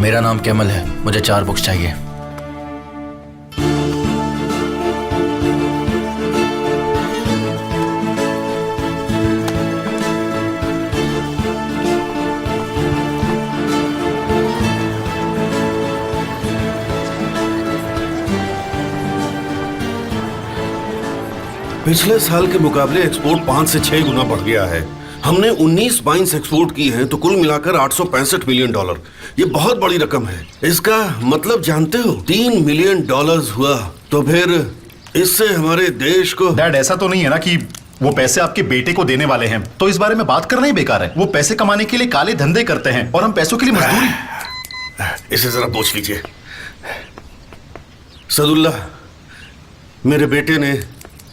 मेरा नाम कैमल है, मुझे 4 बुक्स चाहिए। पिछले साल के मुकाबले एक्सपोर्ट 5 से 6 गुना बढ़ गया है। हमने 19 वाइन्स एक्सपोर्ट की हैं, तो कुल मिलाकर $865 मिलियन। ये बहुत बड़ी रकम है। इसका मतलब जानते हो, $3 मिलियन हुआ। तो फिर इससे हमारे देश को। डैड, ऐसा तो नहीं है ना कि वो पैसे आपके बेटे को देने वाले हैं, तो इस बारे में बात करना ही बेकार है। वो पैसे कमाने के लिए काले धंधे करते हैं और हम पैसों के लिए मजदूरी। इसे जरा पूछ लीजिए। सदुल्ला, मेरे बेटे ने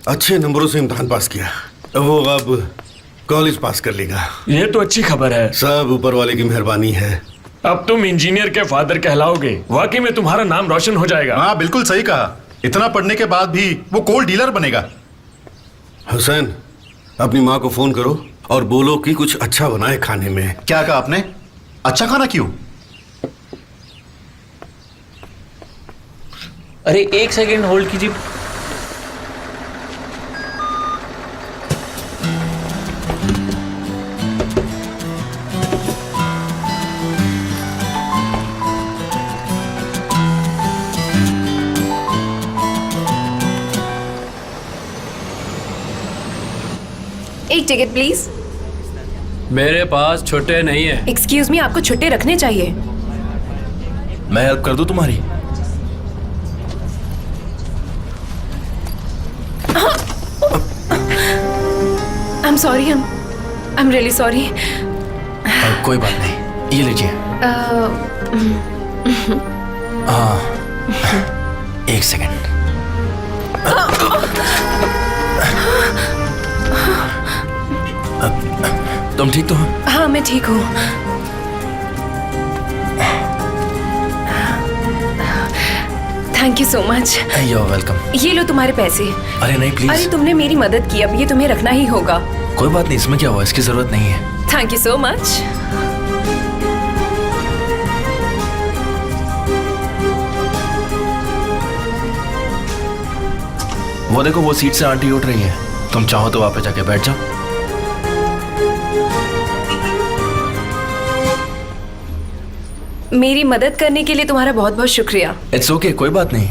अच्छे नंबरों से इम्तिहान पास किया, वो अब कॉलेज पास कर लेगा। ये तो अच्छी खबर है। सब ऊपर वाले की मेहरबानी है। अब तुम इंजीनियर के फादर कहलाओगे। वाकई में तुम्हारा नाम रोशन हो जाएगा। हाँ, बिल्कुल सही कहा। इतना पढ़ने के बाद भी वो कोल डीलर बनेगा। हुसैन, अपनी माँ को फोन करो और बोलो कि कुछ अच्छा बनाए खाने में। क्या कहा आपने? अच्छा खाना क्यों? अरे 1 सेकेंड होल्ड कीजिए। एक टिकट प्लीज। मेरे पास छुट्टे नहीं है। एक्सक्यूज मी, आपको छुट्टे रखने चाहिए। मैं हेल्प कर दूं तुम्हारी? I am sorry, I am really sorry. कोई बात नहीं, ये लीजिए। हाँ, 1 सेकेंड। तुम ठीक तो हो? हाँ, मैं ठीक हूँ। Thank you so much. You're welcome. ये लो तुम्हारे पैसे। अरे नहीं, अरे प्लीज। तुमने मेरी मदद की, अब ये तुम्हें रखना ही होगा। कोई बात नहीं, इसमें क्या हुआ, इसकी जरूरत नहीं है। Thank you so much. वो देखो, वो सीट से आंटी उठ रही है। तुम चाहो तो वापस जाके बैठ जाओ। मेरी मदद करने के लिए तुम्हारा बहुत बहुत शुक्रिया। इट्स ओके, कोई बात नहीं।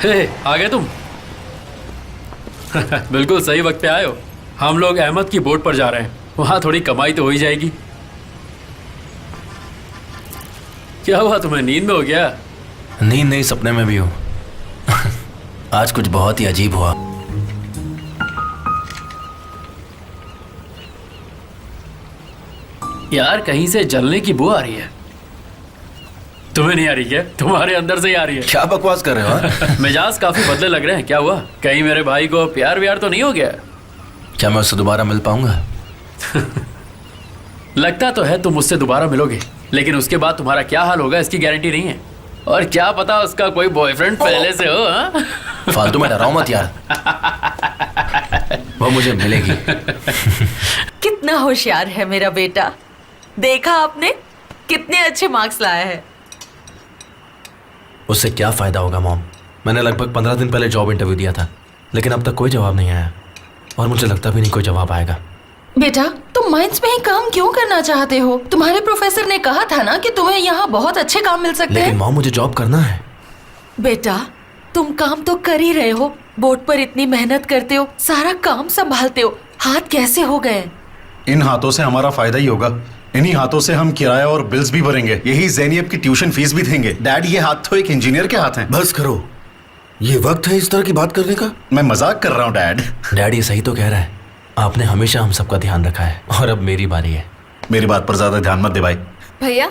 हे, आ गए तुम? बिल्कुल सही वक्त पे आए हो। हम लोग अहमद की बोट पर जा रहे हैं, वहां थोड़ी कमाई तो हो ही जाएगी। क्या हुआ, तुम्हें नींद में हो गया? नींद नहीं, सपने में भी हूँ। आज कुछ बहुत ही अजीब हुआ। यार कहीं से जलने की बू आ रही है। तुम्हें नहीं आ रही क्या? तुम्हारे अंदर से ही आ रही है। क्या बकवास कर रहे हो? हाँ? मिजाज काफी बदले लग रहे हैं। क्या हुआ? कहीं मेरे भाई को प्यार व्यार तो नहीं हो गया? क्या मैं उससे दोबारा मिल पाऊंगा? लगता तो है तुम मुझसे दोबारा मिलोगे, लेकिन उसके बाद तुम्हारा क्या हाल होगा इसकी गारंटी नहीं है। और क्या पता उसका कोई बॉयफ्रेंड पहले से हो। हाँ? फालतू में डराओ मत यार। वो मुझे मिलेगी। कितना होशियार है मेरा बेटा। देखा आपने कितने अच्छे मार्क्स लाया है। उससे क्या फायदा होगा मॉम? मैंने लगभग 15 दिन पहले जॉब इंटरव्यू दिया था, लेकिन अब तक कोई जवाब नहीं आया और मुझे लगता भी नहीं कोई जवाब आएगा। बेटा तुम माइंस में ही काम क्यों करना चाहते हो? तुम्हारे प्रोफेसर ने कहा था ना कि तुम्हें यहाँ बहुत अच्छे काम मिल सकते लेकिन हैं। मॉम मुझे जॉब करना है। बेटा तुम काम तो कर ही रहे हो, बोर्ड पर इतनी मेहनत करते हो, सारा काम संभालते हो, हाथ कैसे हो गए? इन हाथों से हमारा फायदा ही होगा। इन्हीं हाथों से हम किराया और बिल्स भी भरेंगे, यही ज़ैनियब की ट्यूशन फीस भी देंगे। डैड ये हाथ तो एक इंजीनियर के हाथ हैं। बस करो, ये वक्त है इस तरह की बात करने का। मैं मजाक कर रहा हूँ डैड। डैड ये सही तो कह रहा है। आपने हमेशा हम सबका ध्यान रखा है और अब मेरी बारी है। मेरी बात पर ज्यादा ध्यान मत दे भाई। भैया,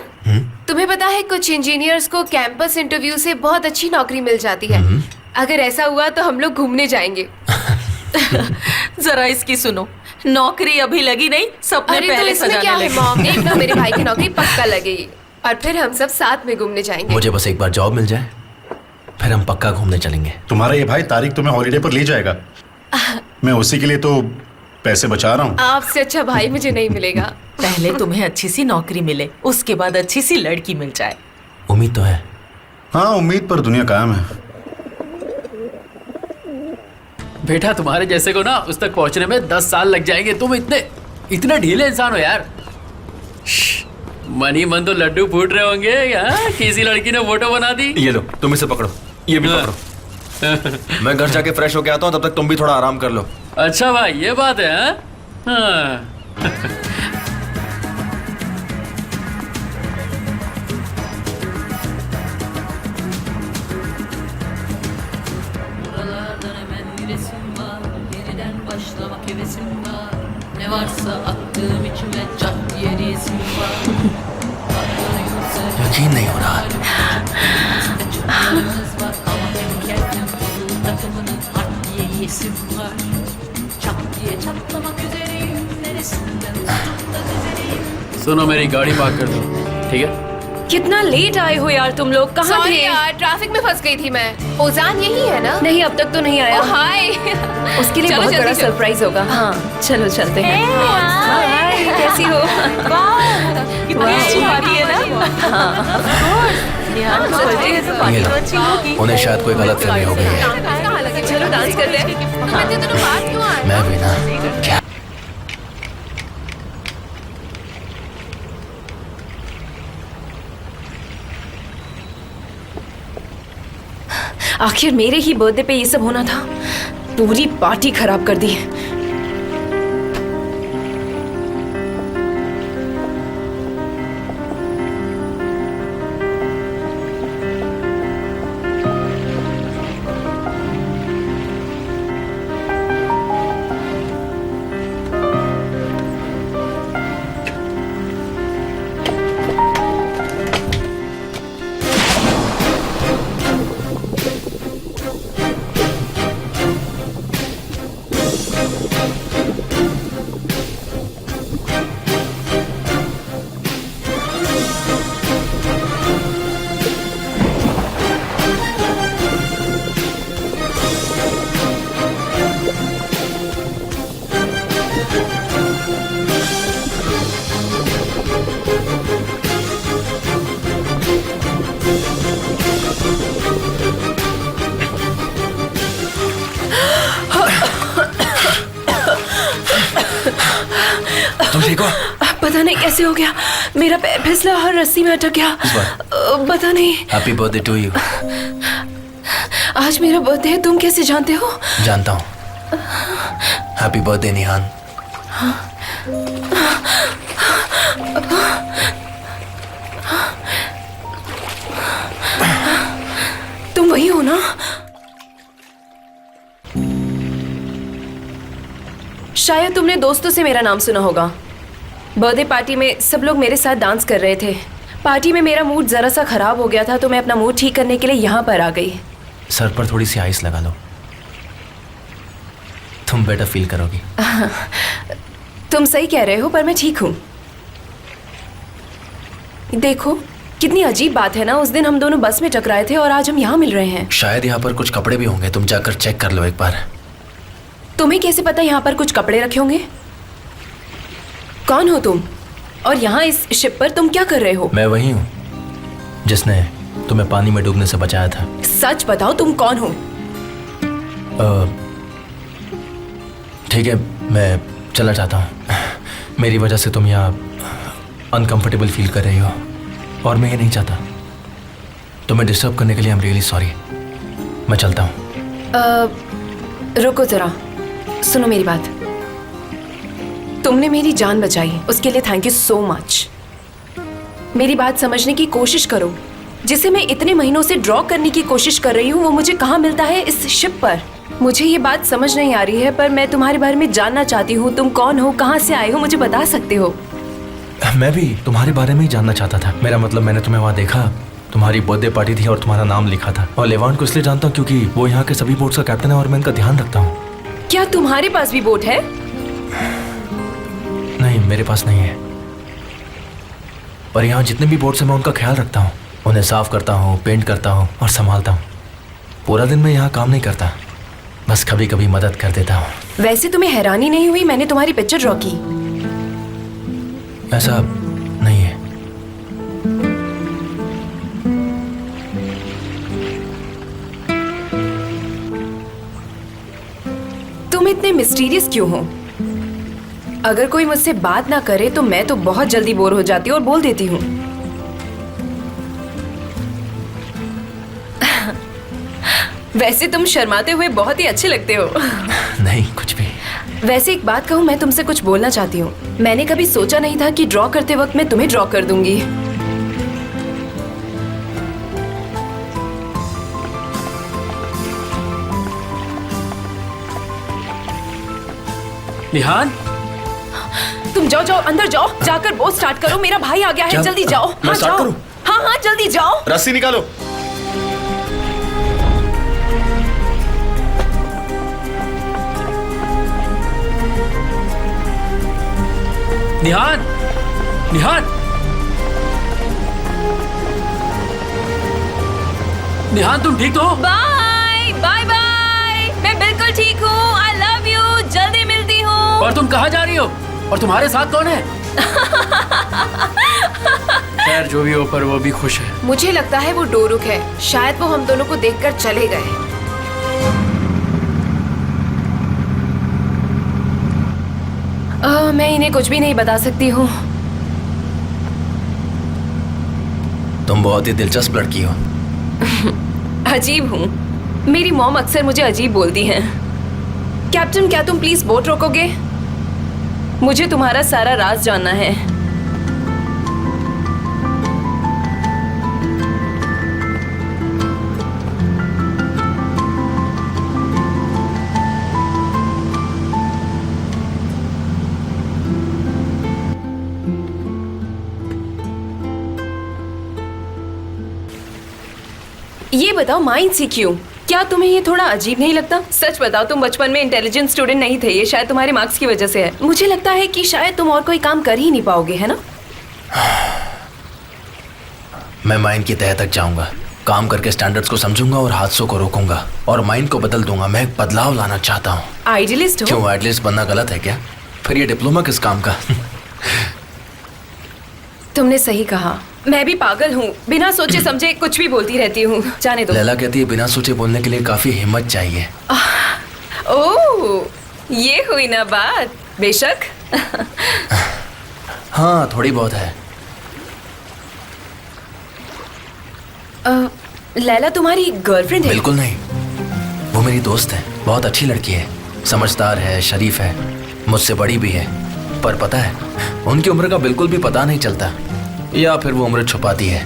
तुम्हें पता है कुछ इंजीनियर्स को कैंपस इंटरव्यू से बहुत अच्छी नौकरी मिल जाती है। अगर ऐसा हुआ तो हम लोग घूमने जाएंगे। जरा इसकी सुनो, नौकरी अभी लगी नहीं, सपने अरे तो पहले इसमें सजाने क्या है लगे। मॉम, देखना मेरे भाई की नौकरी पक्का लगेगी और फिर हम सब साथ में घूमने जाएंगे। मुझे बस एक बार जॉब मिल जाए, फिर हम पक्का घूमने चलेंगे। तुम्हारा ये भाई तारिक तुम्हें हॉलीडे पर ले जाएगा। मैं उसी के लिए तो पैसे बचा रहा हूँ। आपसे अच्छा भाई मुझे नहीं मिलेगा। पहले तुम्हें अच्छी सी नौकरी मिले, उसके बाद अच्छी सी लड़की मिल जाए। उम्मीद तो है। हाँ उम्मीद पर दुनिया कायम है। बेटा तुम्हारे जैसे को ना उस तक पहुंचने में 10 साल लग जाएंगे। तुम इतने ढीले इंसान हो यार। मन ही मन तो लड्डू फूट रहे होंगे। यहाँ किसी लड़की ने फोटो बना दी। ये लो, तुम इसे पकड़ो, ये भी पकड़ो। मैं घर जाके फ्रेश होके आता हूँ, तब तक तुम भी थोड़ा आराम कर लो। अच्छा भाई ये बात है। हाँ? Ne varsa attığım içime çat diye resim var. यकीन नहीं हो रहा। Çocuklarımız var ama benim kendim dolu takımının art diye yesim var. Çat diye çatlamak üzereyim. Neresinden tutup da düzeleyim. सुनो मेरी गाड़ी पार्क कर दो, ठीक है? कितना लेट आए हो यार तुम लोग। कहाँ थे? यार ट्रैफिक में फंस गई थी मैं। ओजान यही है ना? नहीं अब तक तो नहीं आया। हाय। उसके लिए बहुत बड़ा सरप्राइज होगा। हाँ चलो चलते हैं। हाय कैसी हो? कितनी अच्छी पार्टी है ना। ये लो, उन्हें शायद कोई गलत फहमी हो गई है। चलो डांस करते हैं। मैं भी ना। क्या आखिर मेरे ही बर्थडे पे ये सब होना था। पूरी पार्टी खराब कर दी। तुम ठीक हो? पता नहीं कैसे हो गया, मेरा पैर फिसला और रस्सी में अटक गया। पता नहीं। Happy birthday to you. आज मेरा बर्थडे है, तुम कैसे जानते हो? जानता हूँ। हैप्पी बर्थडे निहान। तुम वही हो ना? शायद तुमने दोस्तों से मेरा नाम सुना होगा। बर्थडे पार्टी में सब लोग मेरे साथ डांस कर रहे थे। पार्टी में मेरा मूड जरा सा खराब हो गया था, तो मैं अपना मूड ठीक करने के लिए यहाँ पर आ गई। सर पर थोड़ी सी आइस लगा लो, तुम बेटर फील करोगी। तुम सही कह रहे हो, पर मैं ठीक हूँ। देखो कितनी अजीब बात है ना, उस दिन हम दोनों बस में टकराए थे और आज हम यहाँ मिल रहे हैं। शायद यहाँ पर कुछ कपड़े भी होंगे, तुम जाकर चेक कर लो एक बार। तुम्हें कैसे पता यहाँ पर कुछ कपड़े रखे होंगे? कौन हो तुम? और यहाँ इस शिप पर तुम क्या कर रहे हो? मैं वही हूँ जिसने तुम्हें पानी में डूबने से बचाया था। सच बताओ, तुम कौन हो? ठीक है, मैं चला जाता हूँ। मेरी वजह से तुम यहाँ अनकंफर्टेबल फील कर रही हो और मैं ये नहीं चाहता। तुम्हें डिस्टर्ब करने के लिए आई एम रियली सॉरी। मैं चलता हूँ। रुको जरा, सुनो मेरी बात। तुमने मेरी जान बचाई, उसके लिए थैंक यू सो मच। मेरी बात समझने की कोशिश करो। जिसे मैं इतने महीनों से ड्रॉ करने की कोशिश कर रही हूँ, वो मुझे कहाँ मिलता है? इस शिप पर। मुझे ये बात समझ नहीं आ रही है, पर मैं तुम्हारे बारे में जानना चाहती हूँ। तुम कौन हो, कहाँ से आए हो, मुझे बता सकते हो? मैं भी तुम्हारे बारे में ही जानना चाहता था। मेरा मतलब, मैंने तुम्हें वहाँ देखा, तुम्हारी बर्थडे पार्टी थी और तुम्हारा नाम लिखा था। और लेवांट को इसलिए जानता हूँ क्योंकि वो यहाँ के सभी बोट्स का कैप्टन है और मैं इनका ध्यान रखता हूँ। क्या तुम्हारे पास भी बोट है? नहीं, मेरे पास नहीं है, पर यहाँ जितने भी बोट्स हैं मैं उनका ख्याल रखता हूँ। उन्हें साफ करता हूँ, पेंट करता हूँ और संभालता हूँ। पूरा दिन मैं यहाँ काम नहीं करता, बस कभी कभी मदद कर देता हूँ। वैसे तुम्हें हैरानी नहीं हुई मैंने तुम्हारी पिक्चर ड्रॉ की? ऐसा नहीं है। तुम इतने मिस्टीरियस क्यों हो? अगर कोई मुझसे बात ना करे तो मैं तो बहुत जल्दी बोर हो जाती हूँ और बोल देती हूँ। वैसे तुम शर्माते हुए बहुत ही अच्छे लगते हो। नहीं, कुछ भी। वैसे एक बात कहूँ, मैं तुमसे कुछ बोलना चाहती हूँ। मैंने कभी सोचा नहीं था कि ड्रॉ करते वक्त मैं तुम्हें ड्रॉ कर दूंगी। निहान, तुम जाओ जाओ, अंदर जाओ, जाकर बोट स्टार्ट करो। मेरा भाई आ गया है, जल्दी जाओ। मैं स्टार्ट करूं? हाँ हाँ, जल्दी जाओ। रस्सी निकालो। निहान, निहान, निहान, तुम ठीक हो? बाय बाय बाय, मैं बिल्कुल ठीक हूँ। आई लव यू, जल्दी मिलती हूँ। और तुम कहाँ जा रही हो? और तुम्हारे साथ कौन है? खैर, जो भी हो, पर वो भी खुश है। मुझे लगता है वो डोरुक है। शायद वो हम दोनों को देखकर चले गए। मैं इन्हें कुछ भी नहीं बता सकती हूँ। तुम बहुत ही दिलचस्प लड़की हो। अजीब हूँ। मेरी मॉम अक्सर मुझे अजीब बोलती हैं। कैप्टन, क्या तुम प्लीज बोट रोकोगे? मुझे तुम्हारा सारा राज जानना है। ये बताओ, माइंड सी क्यों? क्या तुम्हें ये थोड़ा अजीब नहीं लगता? सच बताओ, तुम बचपन में इंटेलिजेंट स्टूडेंट नहीं थे। ये शायद तुम्हारे मार्क्स की वजह से है। मुझे लगता है कि शायद तुम और कोई काम कर ही नहीं पाओगे, है ना? मैं माइंड की तह तक जाऊंगा, काम करके स्टैंडर्ड्स को समझूंगा और हादसों को रोकूंगा और माइंड को बदल दूंगा। मैं एक बदलाव लाना चाहता हूँ। आइडियलिस्ट हो? क्यों, आइडियलिस्ट बनना गलत है क्या? फिर ये डिप्लोमा किस काम का? तुमने सही कहा। मैं भी पागल हूँ, बिना सोचे समझे कुछ भी बोलती रहती हूँ। जाने दो। लैला कहती है बिना सोचे बोलने के लिए काफी हिम्मत चाहिए। ओह, ये हुई ना बात। बेशक। हाँ, थोड़ी बहुत है। लैला तुम्हारी गर्लफ्रेंड है? बिल्कुल नहीं। वो मेरी दोस्त है, बहुत अच्छी लड़की है, समझदार है, शरीफ है, मुझसे बड़ी भी है। पर पता है, उनकी उम्र का बिल्कुल भी पता नहीं चलता, या फिर वो उम्र छुपाती है।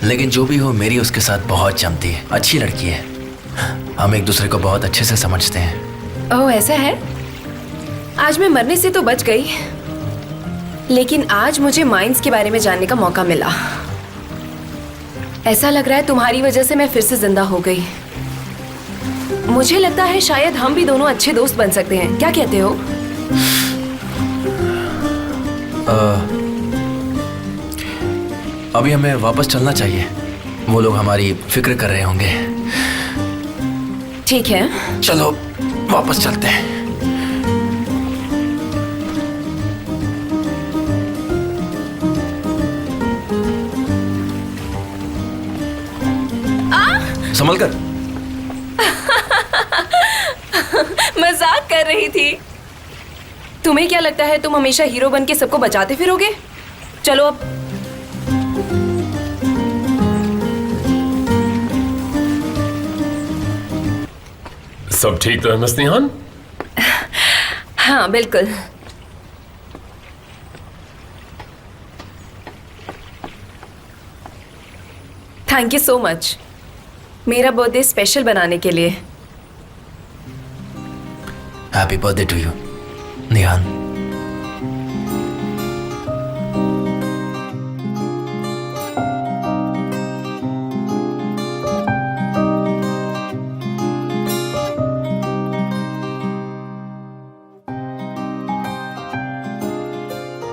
लेकिन जो भी हो, मेरी उसके साथ बहुत जमती है, अच्छी लड़की है। हम एक दूसरे को बहुत अच्छे से समझते हैं। ओह, ऐसा है? आज मैं मरने से तो बच गई, लेकिन आज मुझे माइंस के बारे में जानने का मौका मिला। ऐसा लग रहा है तुम्हारी वजह से मैं फिर से जिंदा हो गई। मुझे लगता है शायद हम भी दोनों अच्छे दोस्त बन सकते हैं। क्या कहते हो? अभी हमें वापस चलना चाहिए, वो लोग हमारी फिक्र कर रहे होंगे। ठीक है, चलो वापस चलते हैं। संभल कर। मजाक कर रही थी। तुम्हें क्या लगता है तुम हमेशा हीरो बन के सबको बचाते फिरोगे? चलो अब। सब ठीक तो है मिस निहान? हाँ बिल्कुल। थैंक यू सो मच मेरा बर्थडे स्पेशल बनाने के लिए। हैप्पी बर्थडे टू यू निहान।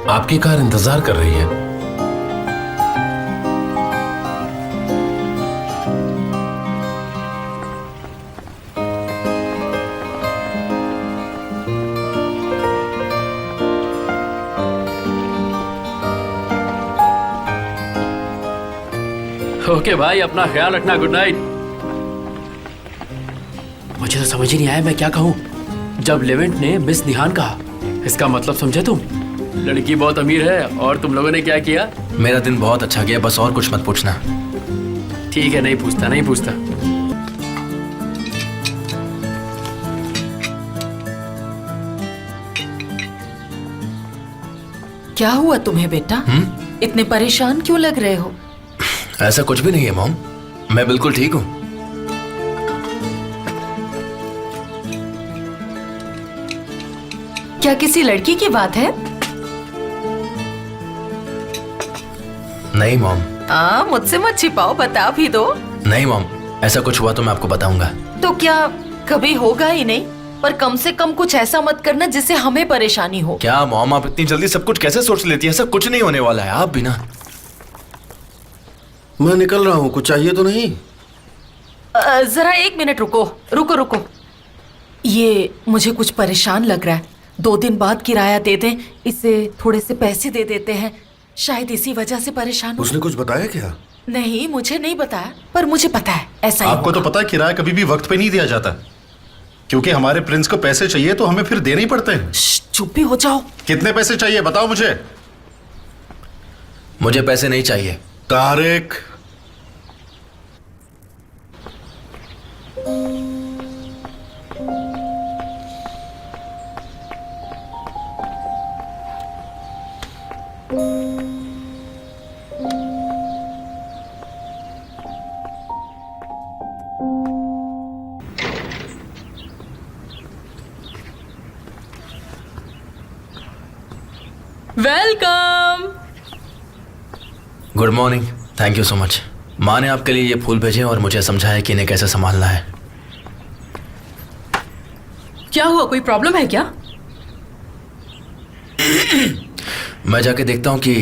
आपकी कार इंतजार कर रही है। ओके भाई, अपना ख्याल रखना। Good night. मुझे तो समझ ही नहीं आया मैं क्या कहूँ जब लेवेंट ने मिस निहान कहा। इसका मतलब समझे तुम? लड़की बहुत अमीर है और तुम लोगों ने क्या किया? मेरा दिन बहुत अच्छा गया, बस और कुछ मत पूछना। ठीक है, नहीं पूछता नहीं पूछता। क्या हुआ तुम्हें बेटा? इतने परेशान क्यों लग रहे हो? ऐसा कुछ भी नहीं है मॉम, मैं बिल्कुल ठीक हूँ। क्या किसी लड़की की बात है? नहीं मॉम। मुझसे मत छिपाओ, बता भी दो। नहीं मॉम, ऐसा कुछ हुआ तो मैं आपको बताऊंगा। तो क्या कभी होगा ही नहीं, पर कम से कम कुछ ऐसा मत करना जिससे हमें परेशानी हो। क्या मॉम, आप इतनी जल्दी सब कुछ कैसे सोच लेती हैं? ऐसा कुछ नहीं होने वाला है, आप भी ना। मैं निकल रहा हूँ, कुछ चाहिए तो नहीं? जरा एक मिनट रुको रुको रुको। ये मुझे कुछ परेशान लग रहा है। 2 दिन बाद किराया दे दें, इसे थोड़े से पैसे दे देते हैं, शायद इसी वजह से परेशान हो। उसने कुछ बताया क्या? नहीं, मुझे नहीं बताया, पर मुझे पता है ऐसा ही आपको तो पता है किराया कभी भी वक्त पे नहीं दिया जाता, क्योंकि हमारे प्रिंस को पैसे चाहिए तो हमें फिर देने ही पड़ते हैं। चुप भी हो जाओ। कितने पैसे चाहिए बताओ मुझे। मुझे पैसे नहीं चाहिए। Tariq, welcome. Good morning. Thank you so much. माँ ने आपके लिए ये फूल भेजे और मुझे समझाया कि इन्हें कैसे संभालना है। क्या हुआ, कोई प्रॉब्लम है क्या? मैं जाके देखता हूँ कि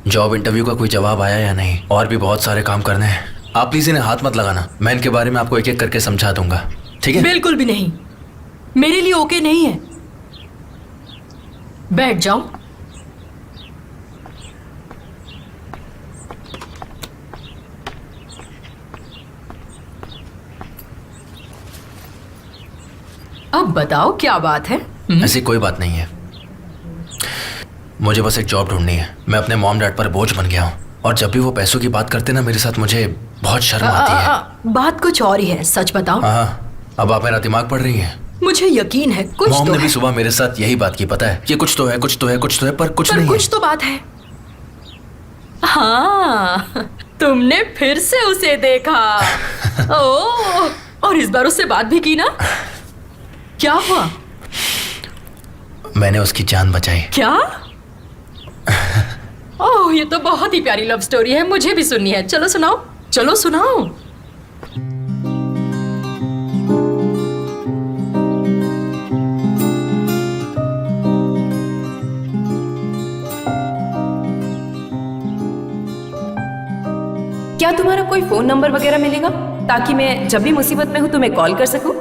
जॉब इंटरव्यू का कोई जवाब आया या नहीं। और भी बहुत सारे काम करने हैं। आप प्लीज इन्हें हाथ मत लगाना, मैं इनके बारे में आपको एक एक करके समझा दूंगा, ठीक है? बिल्कुल भी नहीं, मेरे लिए ओके नहीं है। बैठ जाओ। अब बताओ क्या बात है? ऐसी कोई बात नहीं है, मुझे बस एक जॉब ढूंढनी है। मैं अपने मॉम डैड पर बोझ बन गया हूँ और जब भी वो पैसों की बात करते ना मेरे साथ, मुझे बहुत शर्म आती है। बात कुछ और ही है, सच बताओ। हाँ, अब आप मेरा दिमाग पढ़ रही हैं। मुझे यकीन है कुछ मॉम तो ने भी है। सुबह मेरे साथ यही बात की, पता है? ये कुछ तो है, कुछ तो है, कुछ तो है, पर कुछ पर नहीं कुछ तो बात है। हाँ, तुमने फिर से उसे देखा। ओह, और इस बार उससे बात भी की ना? क्या हुआ? है। मैंने उसकी जान बचाई। क्या? ओह, ये तो बहुत ही प्यारी लव स्टोरी है, मुझे भी सुननी है। चलो सुनाओ, चलो सुनाओ। क्या तुम्हारा कोई फोन नंबर वगैरह मिलेगा ताकि मैं जब भी मुसीबत में हूँ तुम्हें कॉल कर सकूं?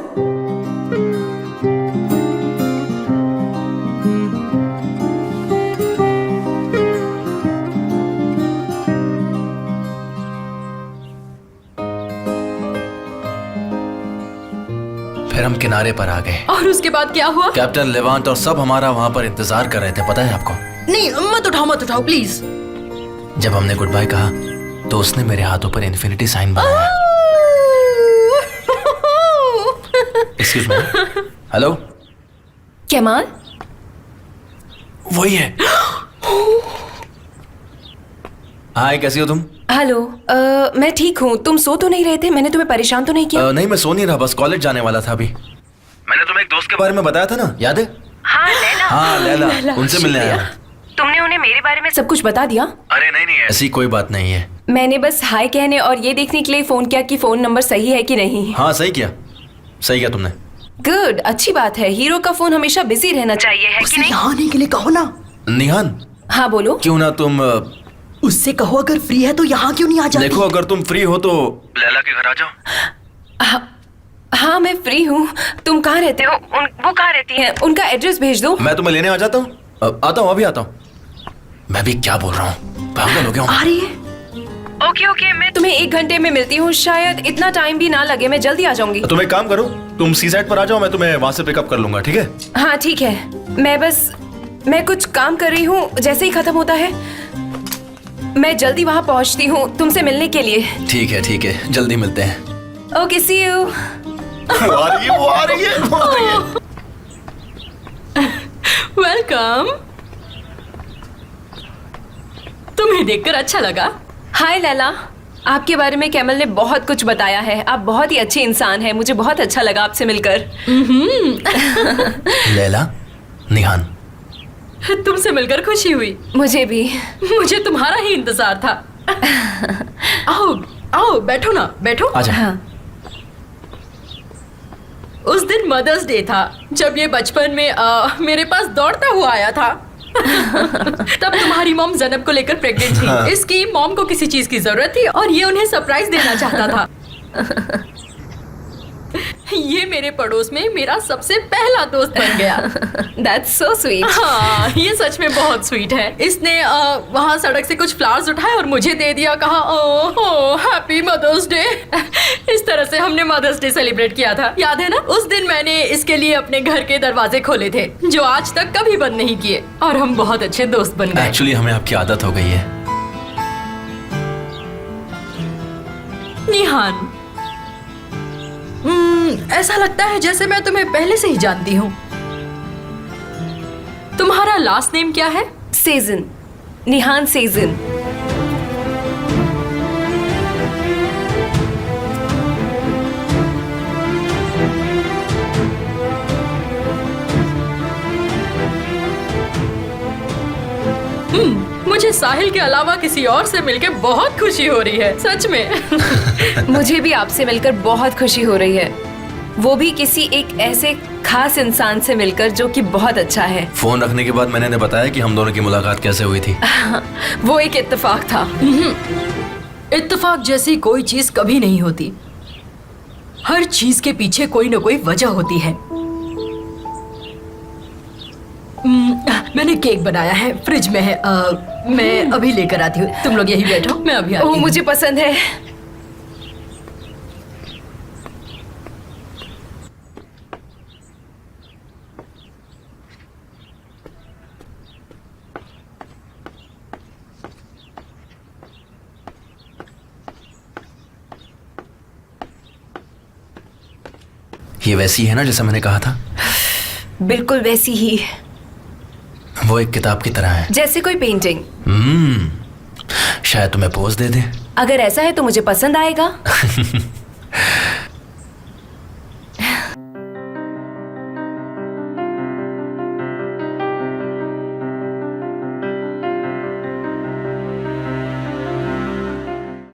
फिर हम किनारे पर आ गए। और उसके बाद क्या हुआ? कैप्टन लेवांट और सब हमारा वहां पर इंतजार कर रहे थे, पता है आपको? नहीं, मत उठाओ प्लीज। जब हमने गुड बाय कहा तो उसने मेरे हाथों पर इन्फिनिटी साइन बनाया। Excuse me. Hello, Kemal? वही है। हाय, कैसी हो तुम? हेलो, मैं ठीक हूँ। तुम सो तो नहीं रहे थे? मैंने तुम्हें परेशान तो नहीं किया? नहीं, मैं सो नहीं रहा, बस कॉलेज जाने वाला था अभी। मैंने तुम्हें एक दोस्त के बारे में बताया था ना, याद है? हाँ, लैला। हाँ, लैला, उनसे मिलने आया हूं। तुमने उन्हें मेरे बारे में सब कुछ बता दिया? अरे नहीं, ऐसी कोई बात नहीं है। मैंने बस हाय कहने और ये देखने के लिए फोन किया कि फोन नंबर सही है कि नहीं। हाँ, सही किया तुमने। गुड, अच्छी बात है। हीरो का फोन हमेशा बिजी रहना चाहिए, है कि नहीं? यहाँ आने के लिए कहो ना। निहान, हाँ बोलो। क्यों ना तुम उससे कहो अगर फ्री है तो यहाँ क्यों नहीं आ जाती? देखो, अगर तुम फ्री हो तो लैला के घर आ जाओ। हाँ, मैं फ्री हूँ। तुम कहाँ रहते हो? वो कहाँ रहती है? उनका एड्रेस भेज दो। मैं तुम्हें लेने आ जाता हूँ। आता हूँ, अभी आता हूँ। मैं भी क्या बोल रहा हूँ, पागल हो गया हूँ। आ रही है। ओके, मैं तुम्हें 1 घंटे में मिलती हूँ। शायद इतना टाइम भी ना लगे, मैं जल्दी आ जाऊंगी। तुम एक काम करो, तुम सी साइड पर आ जाओ, मैं तुम्हें वहां से पिकअप कर लूंगा, ठीक है? हाँ ठीक है। मैं कुछ काम कर रही हूँ, जैसे ही खत्म होता है मैं जल्दी वहां पहुंचती हूँ तुमसे मिलने के लिए। ठीक है, जल्दी मिलते हैं। Okay, see you. वो आ रही है। वेलकम। तुम्हें देखकर अच्छा लगा। हाय लैला, आपके बारे में कैमल ने बहुत कुछ बताया है। आप बहुत ही अच्छे इंसान हैं। मुझे बहुत अच्छा लगा आपसे मिलकर। लैला, निहान, तुमसे मिलकर खुशी हुई। मुझे भी। मुझे तुम्हारा ही इंतजार था। आओ बैठो ना, बैठो। आजा। हाँ। उस दिन मदर्स डे था जब ये बचपन में मेरे पास दौड़ता हुआ आया था। तब तुम्हारी मॉम जैनब को लेकर प्रेग्नेंट थी। हाँ। इसकी मॉम को किसी चीज की जरूरत थी और ये उन्हें सरप्राइज देना चाहता था। ये मेरे पड़ोस में मेरा सबसे पहला दोस्त बन गया। That's so sweet. हाँ, ये सच में बहुत स्वीट है। इसने वहाँ सड़क से कुछ फ्लावर्स उठाए और मुझे दे दिया। कहा ओह हैप्पी मदर्स डे। इस तरह से हमने मदर्स डे सेलिब्रेट किया था, याद है ना? उस दिन मैंने इसके लिए अपने घर के दरवाजे खोले थे जो आज तक कभी बंद नहीं किए और हम बहुत अच्छे दोस्त बन गए। एक्चुअली हमें आपकी आदत हो गई है। निहान, ऐसा लगता है जैसे मैं तुम्हें पहले से ही जानती हूँ। तुम्हारा लास्ट नेम क्या है? सेजन, निहान सेजन। मुझे साहिल के अलावा किसी और से मिलकर बहुत खुशी हो रही है, सच में। मुझे भी आपसे मिलकर बहुत खुशी हो रही है, वो भी किसी एक ऐसे खास इंसान से मिलकर जो कि बहुत अच्छा है। फोन रखने के बाद मैंने बताया कि हम दोनों की मुलाकात कैसे हुई थी। वो एक इत्तेफाक था। इत्तेफाक जैसी कोई चीज कभी नहीं होती। हर चीज के पीछे कोई ना कोई वजह होती है। मैंने केक बनाया है, फ्रिज में है। मैं अभी लेकर आती हूँ, तुम लोग यही बैठो, मैं अभी आती हूँ। मुझे पसंद है। ये वैसी है ना जैसा मैंने कहा था? बिल्कुल वैसी ही, वो एक किताब की तरह है। जैसे कोई पेंटिंग। शायद तुम्हें पोज दे दे। अगर ऐसा है तो मुझे पसंद आएगा।